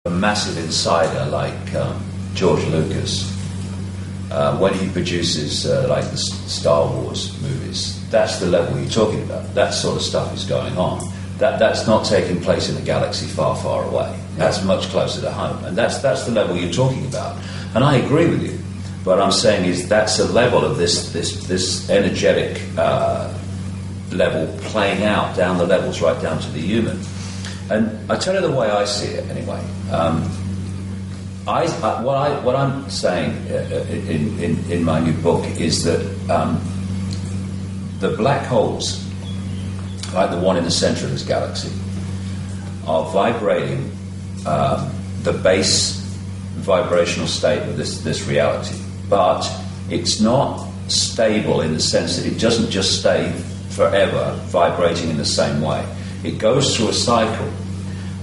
a massive insider like George Lucas, when he produces like the Star Wars movies, that's the level you're talking about. That sort of stuff is going on. That's not taking place in a galaxy far, far away. That's much closer to home, and that's the level you're talking about. And I agree with you. What I'm saying is that's a level of this energetic level playing out down the levels, right down to the human. And I tell you the way I see it, anyway. What I'm saying in my new book is that the black holes, like the one in the center of this galaxy, are vibrating the base vibrational state of this reality. But it's not stable in the sense that it doesn't just stay forever vibrating in the same way. It goes through a cycle.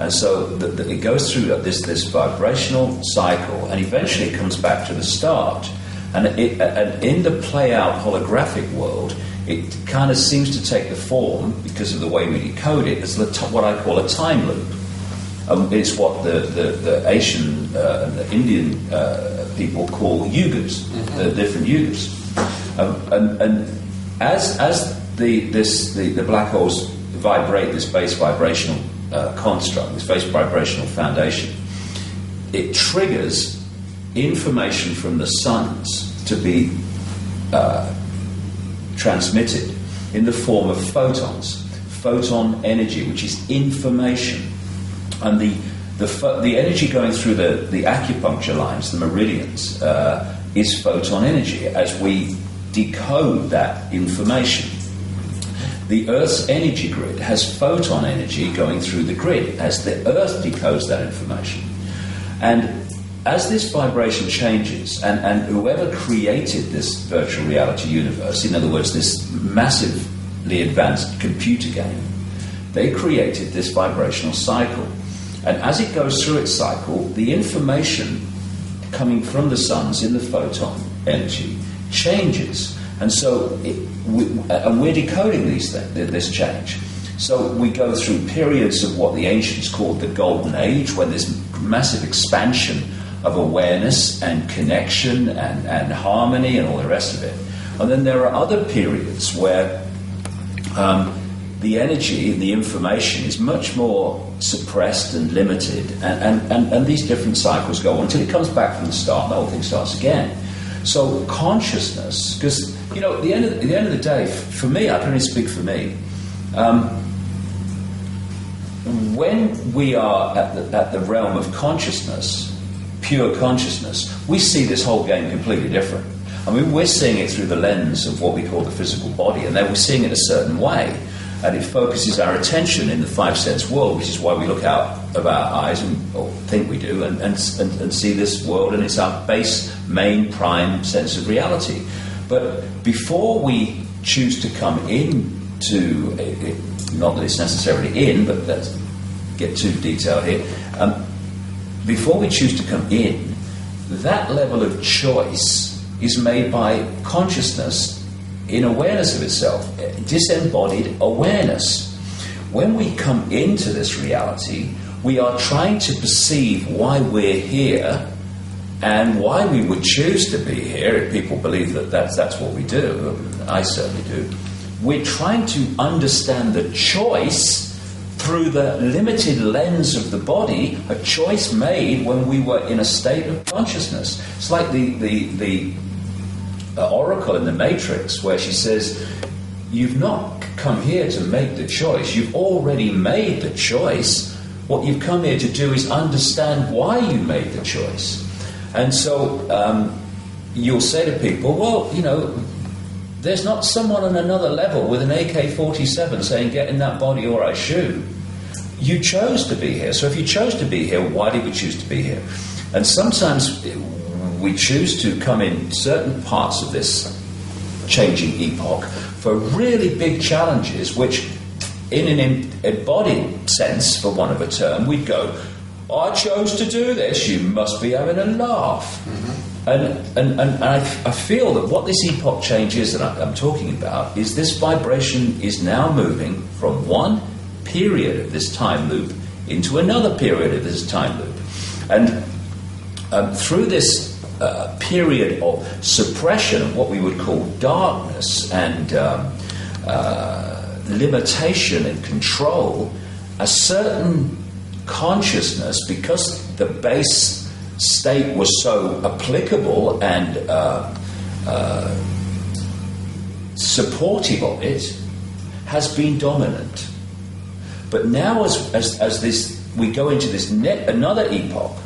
And so it goes through this vibrational cycle, and eventually it comes back to the start. And in the play-out holographic world, it kind of seems to take the form, because of the way we decode it, as what I call a time loop. It's what the Asian and the Indian people call yugas, the different yugas. And as the black holes vibrate this base vibrational construct, this base vibrational foundation, it triggers information from the suns to be transmitted in the form of photons, photon energy, which is information. And the energy going through the acupuncture lines, the meridians, is photon energy as we decode that information. The Earth's energy grid has photon energy going through the grid as the Earth decodes that information. And as this vibration changes, and whoever created this virtual reality universe, in other words, this massively advanced computer game, they created this vibrational cycle. And as it goes through its cycle, the information coming from the suns in the photon energy changes. And so we're decoding this change. So we go through periods of what the ancients called the Golden Age, when there's massive expansion of awareness and connection and harmony and all the rest of it. And then there are other periods where the energy, the information is much more suppressed and limited, and these different cycles go on until it comes back from the start, the whole thing starts again. So consciousness, because at the end of the day, for me, I can only speak for me. When we are at the realm of consciousness, pure consciousness, we see this whole game completely different. I mean, we're seeing it through the lens of what we call the physical body, and then we're seeing it a certain way. And it focuses our attention in the five-sense world, which is why we look out of our eyes, or think we do, and see this world, and it's our base, main, prime sense of reality. But before we choose to come into it, not that it's necessarily in, but let's get too detailed here, before we choose to come in, that level of choice is made by consciousness in awareness of itself, disembodied awareness. When we come into this reality, we are trying to perceive why we're here and why we would choose to be here. If people believe that's what we do, I certainly do. We're trying to understand the choice through the limited lens of the body, a choice made when we were in a state of consciousness. It's like the Oracle in the Matrix, where she says, you've not come here to make the choice, you've already made the choice. What you've come here to do is understand why you made the choice. And so you'll say to people, well, there's not someone on another level with an AK-47 saying, get in that body or I shoot. You chose to be here. So if you chose to be here, why did we choose to be here? And sometimes we choose to come in certain parts of this changing epoch for really big challenges, which in an embodied sense, for want of a term, we'd go, I chose to do this, you must be having a laugh. Mm-hmm. And I feel that what this epoch change is that I'm talking about is this vibration is now moving from one period of this time loop into another period of this time loop. And through this period of suppression of what we would call darkness and limitation and control, a certain consciousness, because the base state was so applicable and supportive of it, has been dominant. But now, as this, we go into this another epoch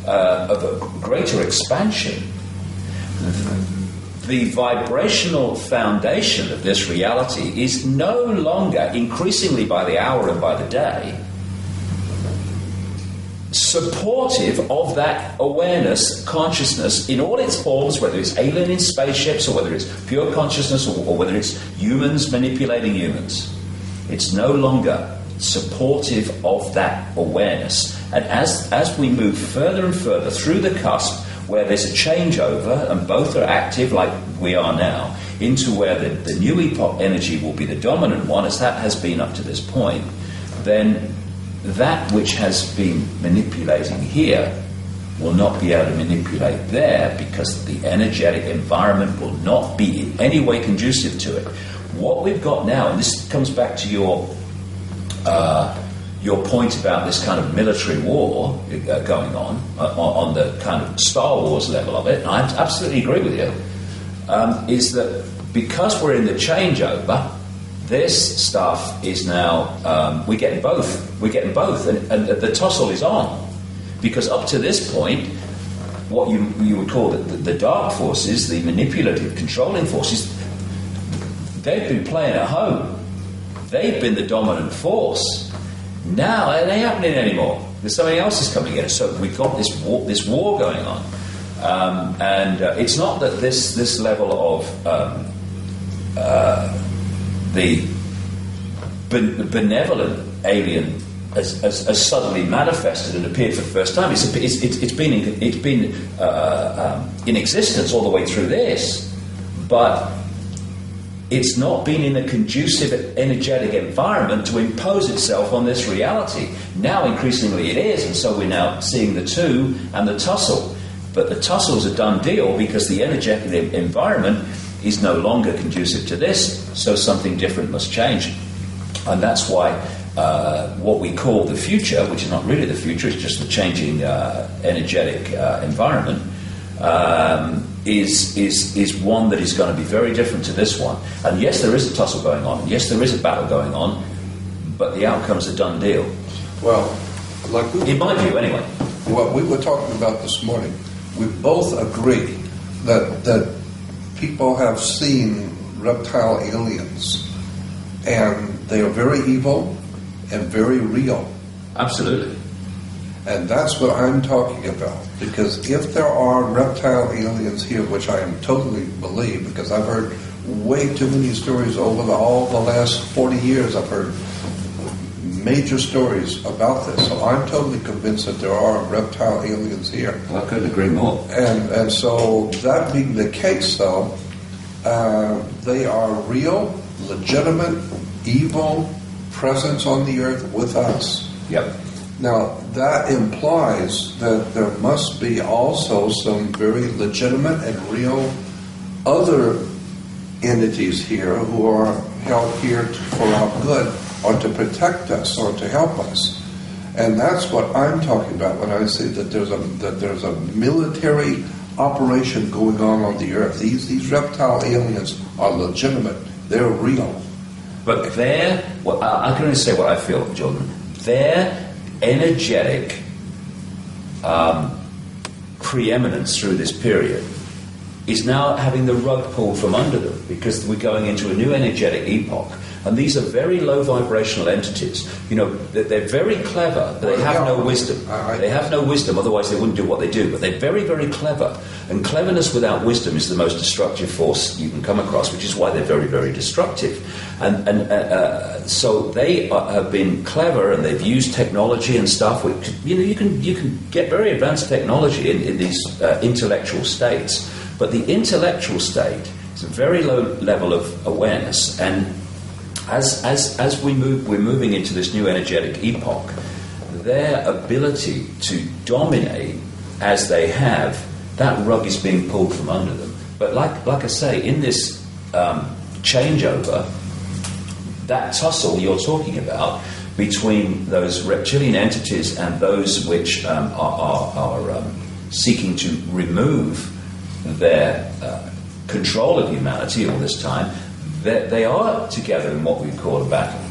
of a greater expansion, the vibrational foundation of this reality is no longer, increasingly by the hour and by the day, supportive of that awareness, consciousness in all its forms, whether it's alien in spaceships or whether it's pure consciousness or whether it's humans manipulating humans. It's no longer supportive of that awareness. And as we move further and further through the cusp, where there's a changeover and both are active like we are now, into where the new epoch energy will be the dominant one, as that has been up to this point, then that which has been manipulating here will not be able to manipulate there, because the energetic environment will not be in any way conducive to it. What we've got now, and this comes back to your point about this kind of military war going on the kind of Star Wars level of it, and I absolutely agree with you, is that because we're in the changeover, this stuff is now, we're getting both, and the tussle is on. Because up to this point, what you would call the dark forces, the manipulative, controlling forces, they've been playing at home. They've been the dominant force. Now it ain't happening anymore. There's something else is coming in. So we've got this war going on. And it's not that this level of the benevolent alien has suddenly manifested and appeared for the first time. It's been in existence all the way through this, but it's not been in a conducive energetic environment to impose itself on this reality. Now increasingly it is, and so we're now seeing the two and the tussle. But the tussle's a done deal because the energetic environment is no longer conducive to this, so something different must change. And that's why what we call the future, which is not really the future, it's just the changing energetic environment, is one that is going to be very different to this one. And yes, there is a tussle going on, and yes, there is a battle going on, but the outcome's a done deal. Well, like in my view, anyway. What we were talking about this morning, we both agree that people have seen reptile aliens, and they are very evil and very real. Absolutely. And that's what I'm talking about. Because if there are reptile aliens here, which I am totally believe, because I've heard way too many stories over all the last 40 years, I've heard major stories about this. So I'm totally convinced that there are reptile aliens here. Well, I couldn't agree more. And so that being the case, though, they are real, legitimate, evil presence on the earth with us. Yep. Now, that implies that there must be also some very legitimate and real other entities here who are held here for our good or to protect us or to help us. And that's what I'm talking about when I say that there's a military operation going on the earth. These reptile aliens are legitimate. They're real. But I can only say what I feel, Jordan. Their energetic preeminence through this period is now having the rug pulled from under them, because we're going into a new energetic epoch. And these are very low vibrational entities. You know, they're very clever, but they have no wisdom. They have no wisdom, otherwise they wouldn't do what they do. But they're very, very clever. And cleverness without wisdom is the most destructive force you can come across, which is why they're very, very destructive. And so they have been clever, and they've used technology and stuff. Which, you can get very advanced technology in these intellectual states. But the intellectual state is a very low level of awareness, and as we're moving into this new energetic epoch, their ability to dominate as they have, that rug is being pulled from under them. But like I say, in this changeover, that tussle you're talking about between those reptilian entities and those which are seeking to remove their control of humanity all this time, they are together in what we call a battle.